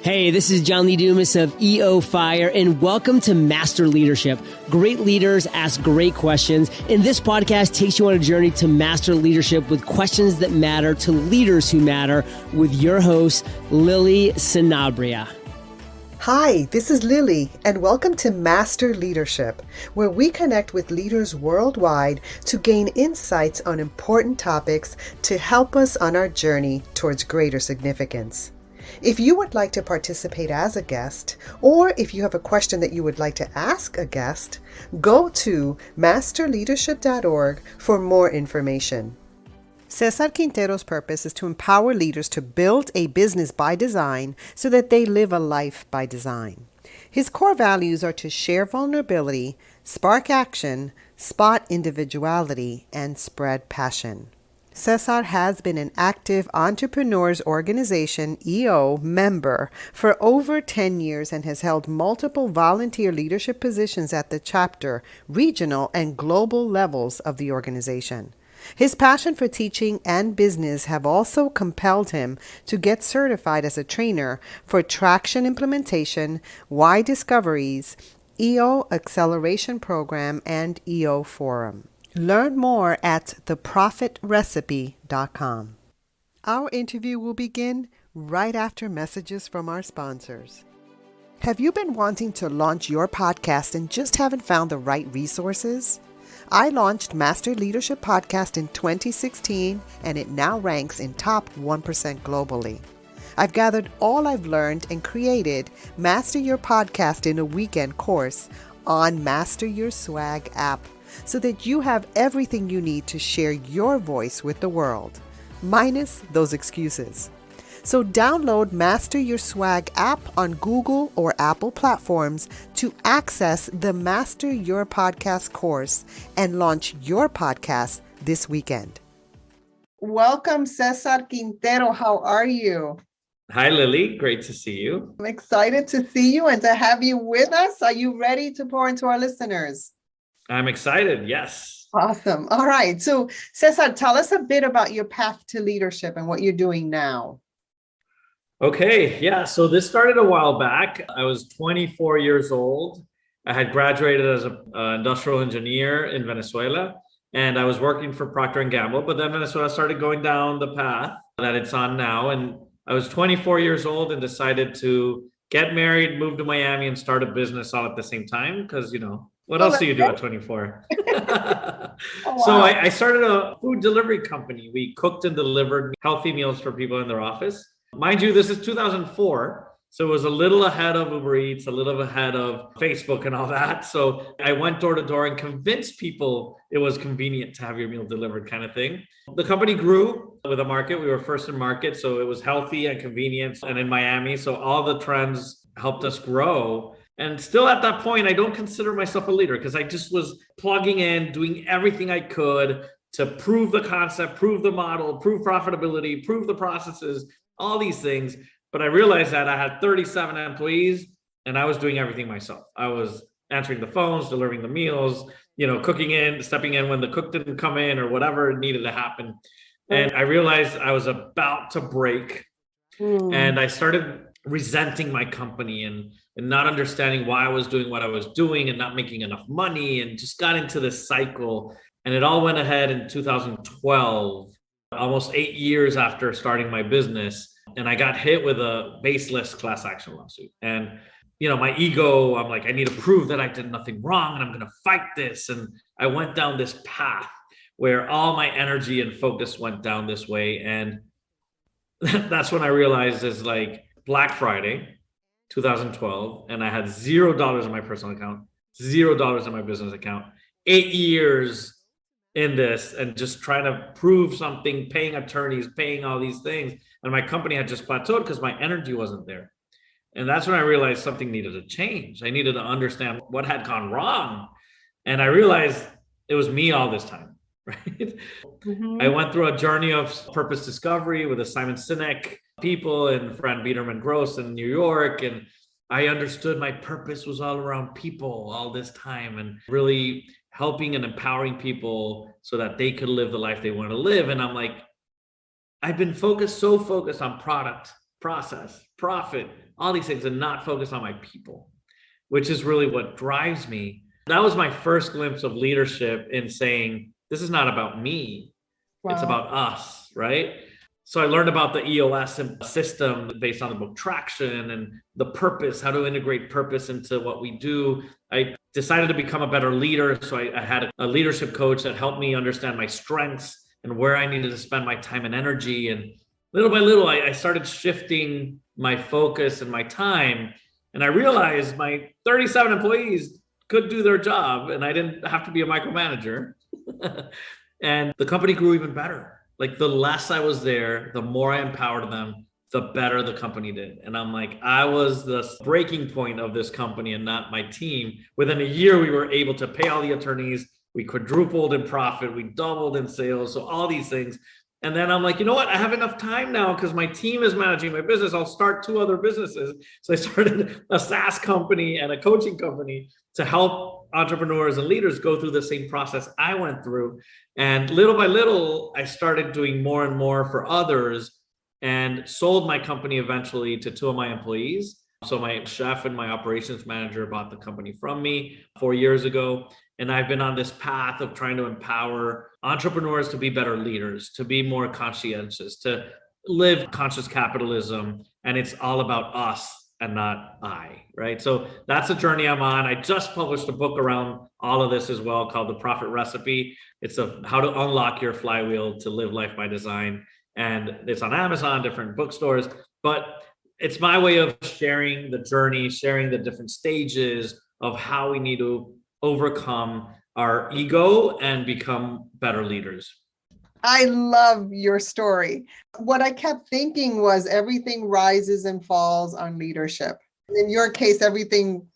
Hey, this is John Lee Dumas of EO Fire, and welcome to Master Leadership. Great leaders ask great questions, and this podcast takes you on a journey to master leadership with questions that matter to leaders who matter with your host, Lily Sanabria. Hi, this is Lily, and welcome to Master Leadership, where we connect with leaders worldwide to gain insights on important topics to help us on our journey towards greater significance. If you would like to participate as a guest, or if you have a question that you would like to ask a guest, go to masterleadership.org for more information. Cesar Quintero's purpose is to empower leaders to build a business by design so that they live a life by design. His core values are to share vulnerability, spark action, spot individuality, and spread passion. Cesar has been an active Entrepreneurs Organization EO member for over 10 years and has held multiple volunteer leadership positions at the chapter, regional, and global levels of the organization. His passion for teaching and business have also compelled him to get certified as a trainer for traction implementation, Y Discoveries, EO Acceleration Program, and EO Forum. Learn more at theprofitrecipe.com. Our interview will begin right after messages from our sponsors. Have you been wanting to launch your podcast and just haven't found the right resources? I launched Master Leadership Podcast in 2016, and it now ranks in top 1% globally. I've gathered all I've learned and created Master Your Podcast in a Weekend course on Master Your Swag app, so that you have everything you need to share your voice with the world, minus those excuses. So download Master Your Swag app on Google or Apple platforms to access the Master Your Podcast course and launch your podcast this weekend. Welcome, Cesar Quintero. How are you? Hi, Lily. Great to see you. I'm excited to see you and to have you with us. Are you ready to pour into our listeners? I'm excited. Yes. Awesome. All right. So, Cesar, tell us a bit about your path to leadership and what you're doing now. Okay. Yeah. So this started a while back. I was 24 years old. I had graduated as an industrial engineer in Venezuela, and I was working for Procter & Gamble. But then Venezuela started going down the path that it's on now. And I was 24 years old and decided to get married, move to Miami, and start a business all at the same time. Because, what else do you do at 24? Oh, wow. So I started a food delivery company. We cooked and delivered healthy meals for people in their office. Mind you, this is 2004. So it was a little ahead of Uber Eats, a little ahead of Facebook and all that. So I went door to door and convinced people it was convenient to have your meal delivered kind of thing. The company grew with the market. We were first in market. So it was healthy and convenient and in Miami. So all the trends helped us grow. And still at that point, I don't consider myself a leader because I just was plugging in, doing everything I could to prove the concept, prove the model, prove profitability, prove the processes, all these things. But I realized that I had 37 employees and I was doing everything myself. I was answering the phones, delivering the meals, cooking in, stepping in when the cook didn't come in or whatever needed to happen. And I realized I was about to break. And I started resenting my company and not understanding why I was doing what I was doing and not making enough money, and just got into this cycle. And it all went ahead in 2012, almost 8 years after starting my business. And I got hit with a baseless class action lawsuit. And, my ego, I'm like, I need to prove that I did nothing wrong and I'm going to fight this. And I went down this path where all my energy and focus went down this way. And that's when I realized it's like Black Friday, 2012, and I had $0 in my personal account, $0 in my business account, 8 years in this and just trying to prove something, paying attorneys, paying all these things. And my company had just plateaued because my energy wasn't there. And that's when I realized something needed to change. I needed to understand what had gone wrong. And I realized it was me all this time, right? I went through a journey of purpose discovery with the Simon Sinek people and Fran Biederman Gross in New York. And I understood my purpose was all around people all this time and really helping and empowering people so that they could live the life they want to live. And I'm like, I've been so focused on product process, profit, all these things, and not focus on my people, which is really what drives me. That was my first glimpse of leadership in saying, this is not about me. Wow. It's about us, right? So I learned about the EOS system based on the book Traction and the purpose, how to integrate purpose into what we do. I decided to become a better leader. So I had a leadership coach that helped me understand my strengths and where I needed to spend my time and energy. And little by little, I started shifting my focus and my time. And I realized my 37 employees could do their job and I didn't have to be a micromanager. And the company grew even better. Like the less I was there, the more I empowered them, the better the company did. And I'm like, I was the breaking point of this company and not my team. Within a year, we were able to pay all the attorneys. We quadrupled in profit. We doubled in sales. So all these things. And then I'm like, you know what? I have enough time now because my team is managing my business. I'll start 2 other businesses. So I started a SaaS company and a coaching company to help entrepreneurs and leaders go through the same process I went through. And little by little, I started doing more and more for others and sold my company eventually to 2 of my employees. So my chef and my operations manager bought the company from me 4 years ago. And I've been on this path of trying to empower entrepreneurs to be better leaders, to be more conscientious, to live conscious capitalism. And it's all about us and not I, right? So that's the journey I'm on. I just published a book around all of this as well called The Profit Recipe. It's how to unlock your flywheel to live life by design. And it's on Amazon, different bookstores, but it's my way of sharing the journey, sharing the different stages of how we need to overcome our ego and become better leaders. I love your story. What I kept thinking was everything rises and falls on leadership. In your case, everything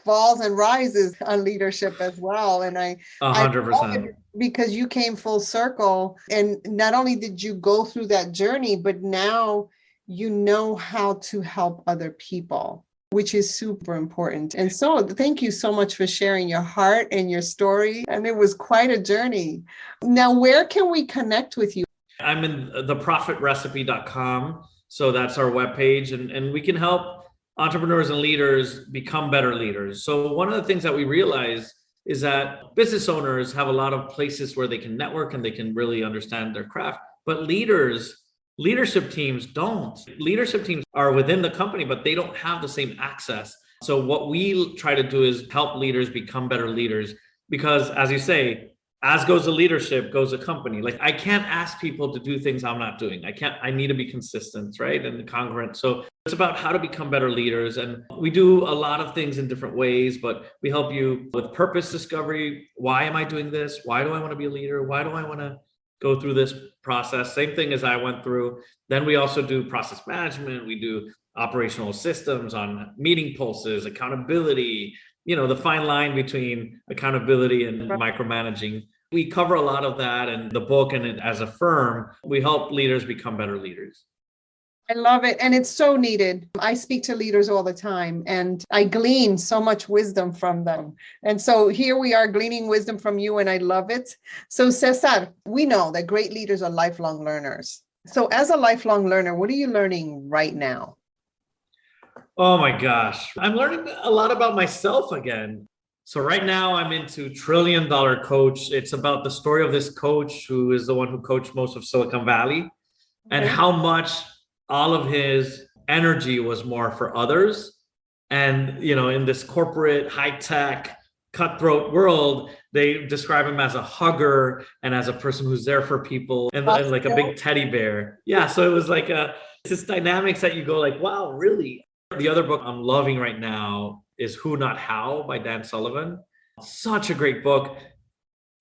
falls and rises on leadership as well. And I 100%. Because you came full circle, and not only did you go through that journey, but now you know how to help other people, which is super important. And so thank you so much for sharing your heart and your story. And it was quite a journey. Now, where can we connect with you? I'm in theprofitrecipe.com. So that's our webpage, and we can help entrepreneurs and leaders become better leaders. So one of the things that we realize is that business owners have a lot of places where they can network and they can really understand their craft, but leadership teams don't. Leadership teams are within the company, but they don't have the same access. So what we try to do is help leaders become better leaders, because as you say, as goes the leadership, goes a company. Like I can't ask people to do things I'm not doing. I need to be consistent, right? And congruent. So it's about how to become better leaders. And we do a lot of things in different ways, but we help you with purpose discovery. Why am I doing this? Why do I want to be a leader? Why do I want to go through this process? Same thing as I went through. Then we also do process management. We do operational systems on meeting pulses, accountability, the fine line between accountability and micromanaging. We cover a lot of that in the book, and as a firm, we help leaders become better leaders. I love it. And it's so needed. I speak to leaders all the time and I glean so much wisdom from them. And so here we are gleaning wisdom from you, and I love it. So Cesar, we know that great leaders are lifelong learners. So as a lifelong learner, what are you learning right now? Oh my gosh. I'm learning a lot about myself again. So right now I'm into $1 Trillion Coach. It's about the story of this coach who is the one who coached most of Silicon Valley, and how much all of his energy was more for others. And, in this corporate high-tech cutthroat world, they describe him as a hugger and as a person who's there for people and like a big teddy bear. Yeah. So it was like this dynamics that you go like, wow, really? The other book I'm loving right now is Who Not How by Dan Sullivan. Such a great book.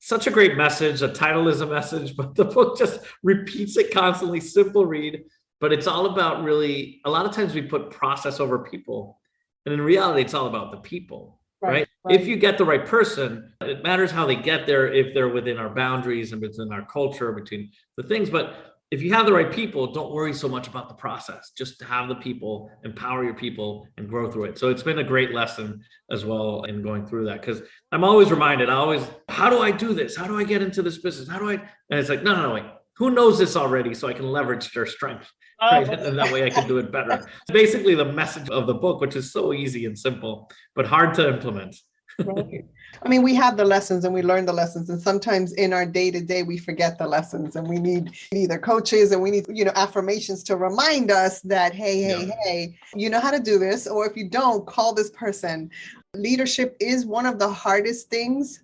Such a great message. The title is a message, but the book just repeats it constantly. Simple read. But it's all about really, a lot of times we put process over people. And in reality, it's all about the people, right? If you get the right person, it matters how they get there, if they're within our boundaries and within our culture, between the things. But if you have the right people, don't worry so much about the process. Just have the people, empower your people, and grow through it. So it's been a great lesson as well in going through that, because I'm always reminded, how do I do this? How do I get into this business? And it's like, no, wait. who knows this already so I can leverage their strength, right? And that way I can do it better. It's basically the message of the book, which is so easy and simple, but hard to implement. Right. I mean, we have the lessons and we learn the lessons, and sometimes in our day-to-day we forget the lessons, and we need either coaches and we need, affirmations to remind us that, hey, you know how to do this, or if you don't, call this person. Leadership is one of the hardest things,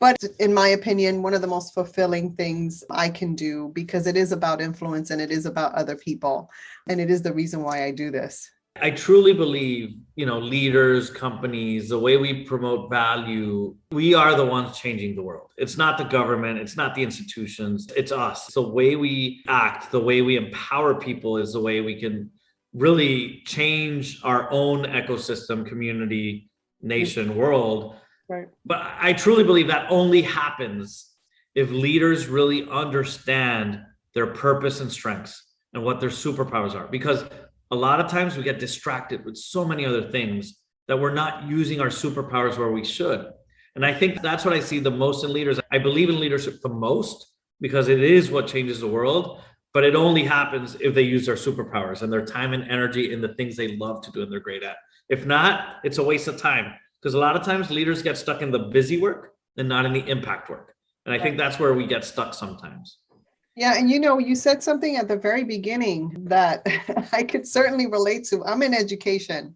but in my opinion, one of the most fulfilling things I can do, because it is about influence and it is about other people. And it is the reason why I do this. I truly believe, leaders, companies, the way we promote value, we are the ones changing the world. It's not the government. It's not the institutions. It's us. The way we act, the way we empower people is the way we can really change our own ecosystem, community, nation, world. Right. But I truly believe that only happens if leaders really understand their purpose and strengths and what their superpowers are. Because a lot of times we get distracted with so many other things that we're not using our superpowers where we should. And I think that's what I see the most in leaders. I believe in leadership the most because it is what changes the world, but it only happens if they use their superpowers and their time and energy in the things they love to do and they're great at. If not, it's a waste of time, because a lot of times leaders get stuck in the busy work and not in the impact work. And I think that's where we get stuck sometimes. Yeah. And you said something at the very beginning that I could certainly relate to. I'm in education,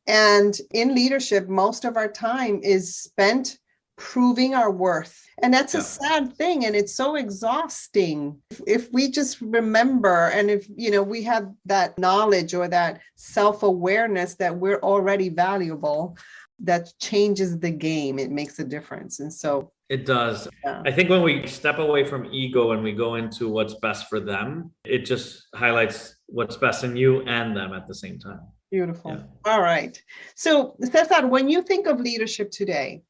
and in leadership, most of our time is spent proving our worth. And that's a sad thing. And it's so exhausting. If we just remember, and if, we have that knowledge or that self-awareness that we're already valuable, that changes the game. It makes a difference. And so it does. Yeah. I think when we step away from ego and we go into what's best for them, it just highlights what's best in you and them at the same time. Beautiful. Yeah. All right. So, Cesar, when you think of leadership today,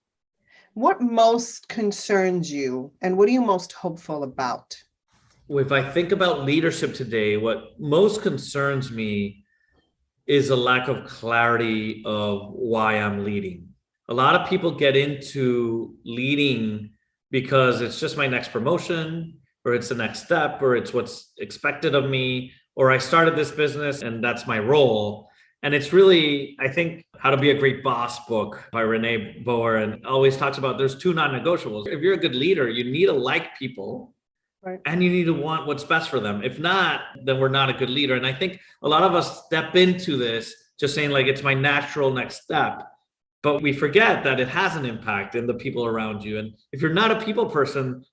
what most concerns you and what are you most hopeful about? If I think about leadership today, what most concerns me is a lack of clarity of why I'm leading. A lot of people get into leading because it's just my next promotion, or it's the next step, or it's what's expected of me, or I started this business and that's my role. And it's really, I think, How to Be a Great Boss book by Renee Boer, and always talks about there's two non-negotiables. If you're a good leader, you need to like people. Right. And you need to want what's best for them. If not, then we're not a good leader. And I think a lot of us step into this just saying like, it's my natural next step. But we forget that it has an impact in the people around you. And if you're not a people person,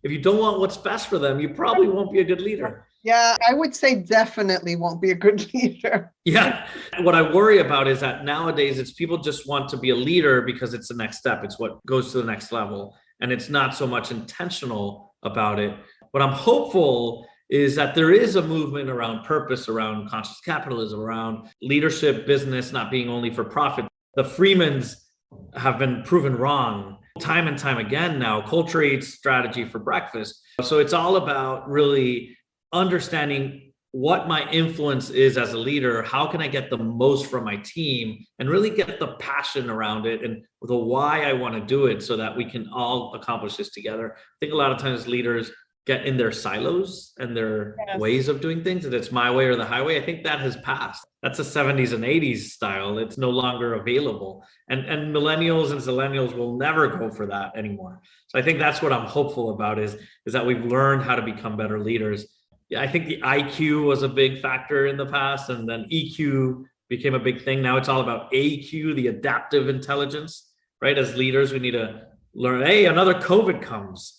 if you don't want what's best for them, you probably won't be a good leader. Yeah, I would say definitely won't be a good leader. Yeah. What I worry about is that nowadays it's people just want to be a leader because it's the next step. It's what goes to the next level. And it's not so much intentional about it. What I'm hopeful is that there is a movement around purpose, around conscious capitalism, around leadership, business not being only for profit. The Freemans have been proven wrong time and time again now. Culture eats strategy for breakfast. So it's all about really understanding what my influence is as a leader. How can I get the most from my team and really get the passion around it and the why I want to do it so that we can all accomplish this together. I think a lot of times leaders get in their silos and their ways of doing things, and it's my way or the highway. I think that has passed. That's a 70s and 80s style. It's no longer available. And millennials and zillennials will never go for that anymore. So I think that's what I'm hopeful about is that we've learned how to become better leaders. Yeah, I think the IQ was a big factor in the past, and then EQ became a big thing. Now it's all about AQ, the adaptive intelligence, right? As leaders, we need to learn, hey, another COVID comes.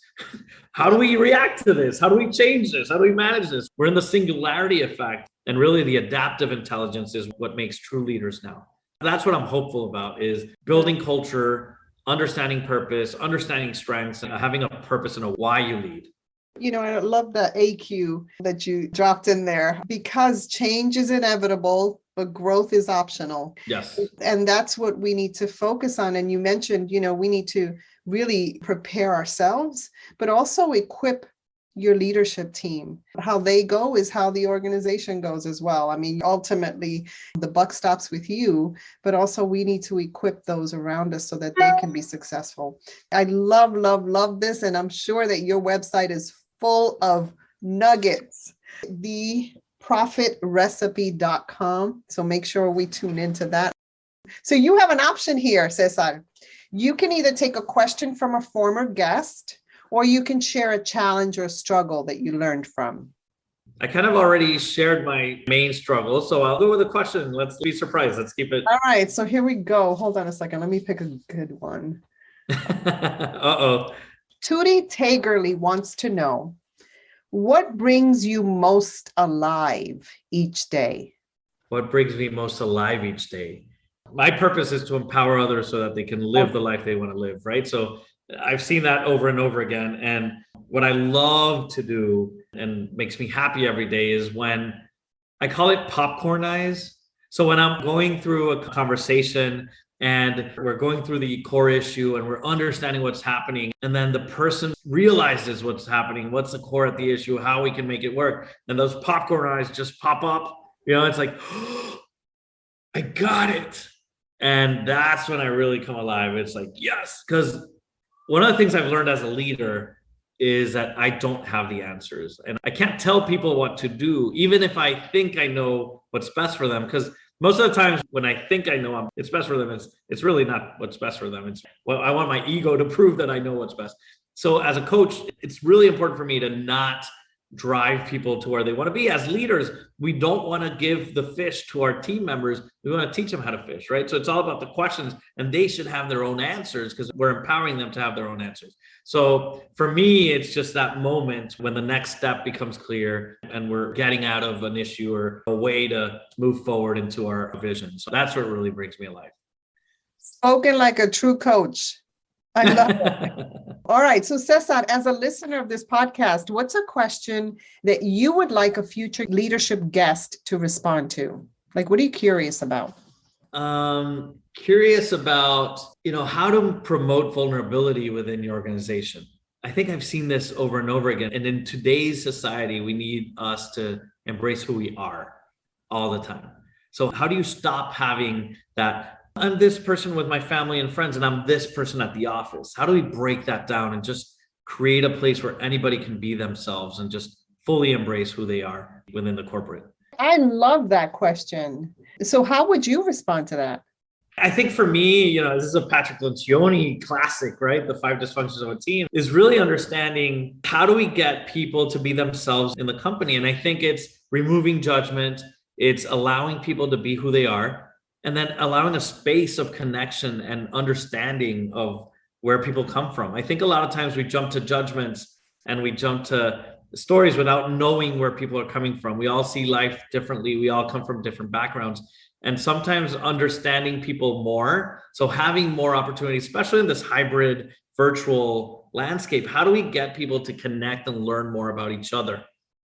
How do we react to this? How do we change this? How do we manage this? We're in the singularity effect, and really the adaptive intelligence is what makes true leaders now. That's what I'm hopeful about, is building culture, understanding purpose, understanding strengths, and having a purpose and a why you lead. I love the AQ that you dropped in there, because change is inevitable, but growth is optional. Yes. And that's what we need to focus on. And you mentioned, we need to really prepare ourselves, but also equip your leadership team. How they go is how the organization goes as well. I mean, ultimately, the buck stops with you, but also we need to equip those around us so that they can be successful. I love, love, love this. And I'm sure that your website is full of nuggets. theprofitrecipe.com. So make sure we tune into that. So you have an option here, Cesar. You can either take a question from a former guest, or you can share a challenge or struggle that you learned from. I kind of already shared my main struggle, so I'll go with a question. Let's be surprised. Let's keep it. All right, so here we go. Hold on a second. Let me pick a good one. Uh-oh. Tootie Tagerly wants to know, what brings you most alive each day? What brings me most alive each day? My purpose is to empower others so that they can live the life they want to live, right? So I've seen that over and over again. And what I love to do and makes me happy every day is when I call it popcorn eyes. So when I'm going through a conversation and we're going through the core issue and we're understanding what's happening, and then the person realizes what's happening, what's the core of the issue, how we can make it work, and those popcorn eyes just pop up, it's like, oh, I got it. And that's when I really come alive. It's like, yes, because one of the things I've learned as a leader is that I don't have the answers, and I can't tell people what to do, even if I think I know what's best for them. Because most of the times when I think I know it's best for them, it's really not what's best for them. I want my ego to prove that I know what's best. So as a coach, it's really important for me to not drive people to where they want to be. As leaders, we don't want to give the fish to our team members. We want to teach them how to fish, right? So it's all about the questions, and they should have their own answers because we're empowering them to have their own answers. So for me, it's just that moment when the next step becomes clear and we're getting out of an issue or a way to move forward into our vision. So that's what really brings me alive. Spoken like a true coach. I love it. All right. So Cesar, as a listener of this podcast, what's a question that you would like a future leadership guest to respond to? Like, what are you curious about? Curious about, how to promote vulnerability within your organization. I think I've seen this over and over again. And in today's society, we need us to embrace who we are all the time. So how do you stop having that? I'm this person with my family and friends, and I'm this person at the office. How do we break that down and just create a place where anybody can be themselves and just fully embrace who they are within the corporate? I love that question. So how would you respond to that? I think for me, this is a Patrick Lencioni classic, right? The 5 dysfunctions of a team is really understanding how do we get people to be themselves in the company? And I think it's removing judgment. It's allowing people to be who they are, and then allowing a space of connection and understanding of where people come from. I think a lot of times we jump to judgments and we jump to stories without knowing where people are coming from. We all see life differently. We all come from different backgrounds. And sometimes understanding people more, so having more opportunities, especially in this hybrid virtual landscape, how do we get people to connect and learn more about each other?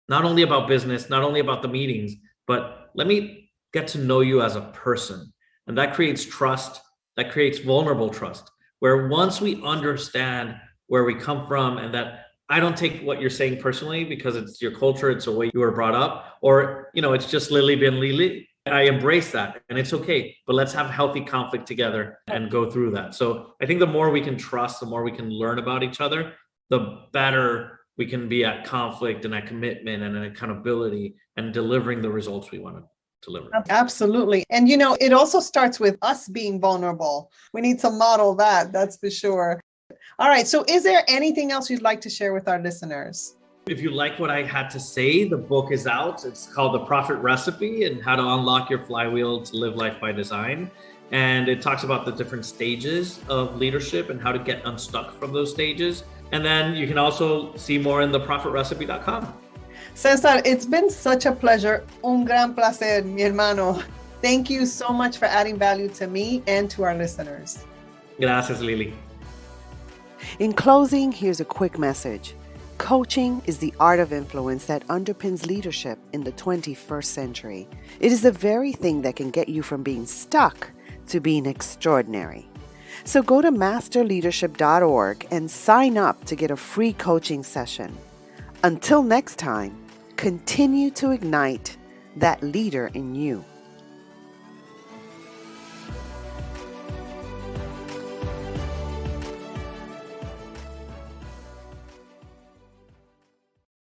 Not only about business, not only about the meetings, but let me get to know you as a person. And that creates trust, that creates vulnerable trust, where once we understand where we come from and that I don't take what you're saying personally because it's your culture, it's the way you were brought up, or, it's just Lily bin Lily. I embrace that and it's okay, but let's have healthy conflict together and go through that. So I think the more we can trust, the more we can learn about each other, the better we can be at conflict and at commitment and at accountability and delivering the results we want to deliver. Absolutely. And, it also starts with us being vulnerable. We need to model that. That's for sure. All right. So is there anything else you'd like to share with our listeners? If you like what I had to say, the book is out. It's called The Profit Recipe and How to Unlock Your Flywheel to Live Life by Design. And it talks about the different stages of leadership and how to get unstuck from those stages. And then you can also see more in theprofitrecipe.com. Cesar, it's been such a pleasure. Un gran placer, mi hermano. Thank you so much for adding value to me and to our listeners. Gracias, Lily. In closing, here's a quick message. Coaching is the art of influence that underpins leadership in the 21st century. It is the very thing that can get you from being stuck to being extraordinary. So go to masterleadership.org and sign up to get a free coaching session. Until next time, continue to ignite that leader in you.